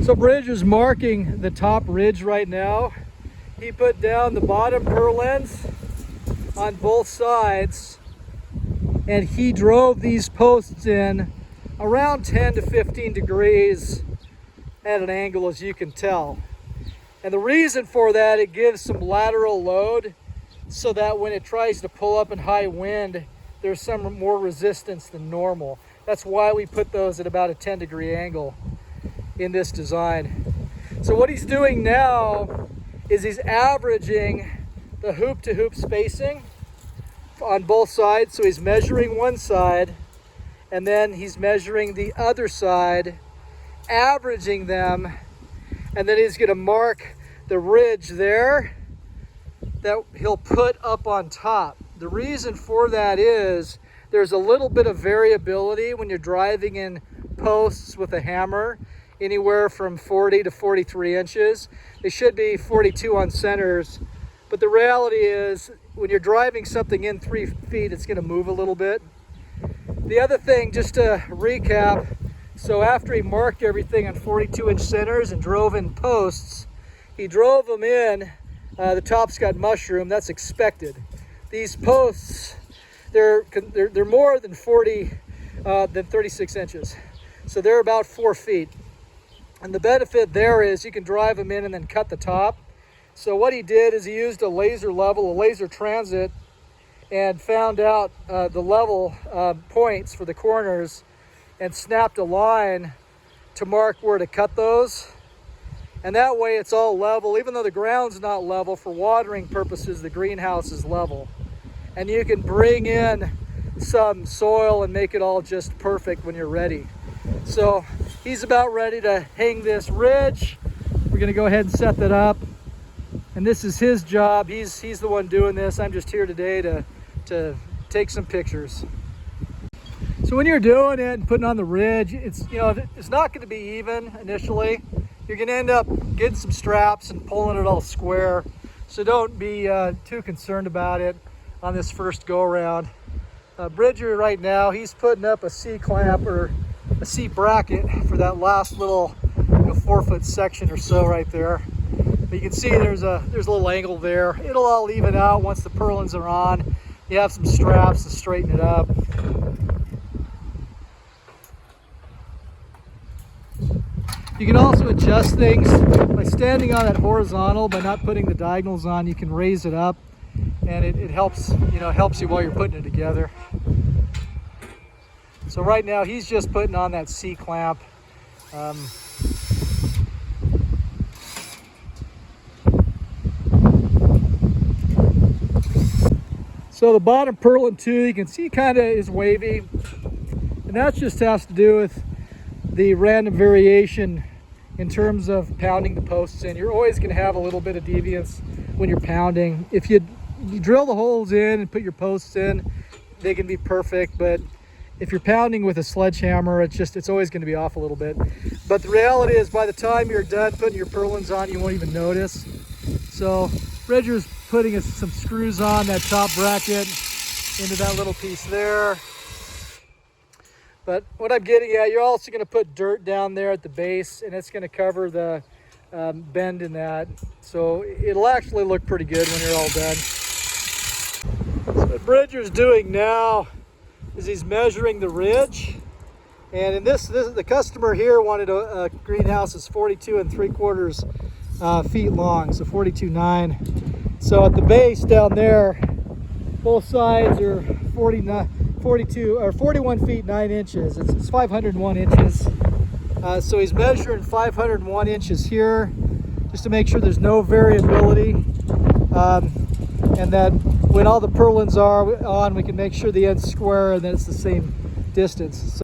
So Bridger's marking the top ridge right now. He put down the bottom purlins on both sides, and he drove these posts in around 10 to 15 degrees at an angle, as you can tell. And the reason for that, it gives some lateral load so that when it tries to pull up in high wind, there's some more resistance than normal. That's why we put those at about a 10-degree angle in this design. So what he's doing now is he's averaging the hoop to hoop spacing on both sides. So he's measuring one side and then he's measuring the other side, averaging them, and then he's going to mark the ridge there that he'll put up on top. The reason for that is there's a little bit of variability when you're driving in posts with a hammer, anywhere from 40 to 43 inches. They should be 42 on centers, but the reality is when you're driving something in 3 feet, it's going to move a little bit. The other thing, just to recap, so after he marked everything on 42-inch centers and drove in posts, he drove them in. The top's got mushroom. That's expected. These posts, they're more than 36 inches, so they're about 4 feet. And the benefit there is you can drive them in and then cut the top. So what he did is he used a laser level, a laser transit, and found out the level points for the corners and snapped a line to mark where to cut those. And that way it's all level. Even though the ground's not level, for watering purposes, the greenhouse is level. And you can bring in some soil and make it all just perfect when you're ready. So he's about ready to hang this ridge. We're gonna go ahead and set that up. And this is his job. He's the one doing this. I'm just here today to take some pictures. So when you're doing it and putting on the ridge, it's not going to be even initially. You're going to end up getting some straps and pulling it all square. So don't be too concerned about it on this first go around. Bridger right now, he's putting up a C-clamp or a C-bracket for that last little 4-foot section or so right there. But you can see there's a little angle there. It'll all even out once the purlins are on. You have some straps to straighten it up. You can also adjust things by standing on it horizontal, by not putting the diagonals on. You can raise it up, and it helps, helps you while you're putting it together. So right now he's just putting on that C-clamp. So the bottom purlin too, you can see kind of is wavy, and that just has to do with the random variation in terms of pounding the posts in. You're always going to have a little bit of deviance when you're pounding. If you drill the holes in and put your posts in, they can be perfect, but if you're pounding with a sledgehammer, it's always going to be off a little bit. But the reality is by the time you're done putting your purlins on, you won't even notice. So Bridger's putting some screws on that top bracket into that little piece there. But what I'm getting at, you're also going to put dirt down there at the base, and it's going to cover the bend in that. So it'll actually look pretty good when you're all done. So what Bridger's doing now is he's measuring the ridge. And in this the customer here wanted a greenhouse that's 42 3/4 feet long, so 42.9. So at the base down there, both sides are 41 feet 9 inches. It's 501 inches. So he's measuring 501 inches here, just to make sure there's no variability, and that when all the purlins are on, we can make sure the end's square and that it's the same distance.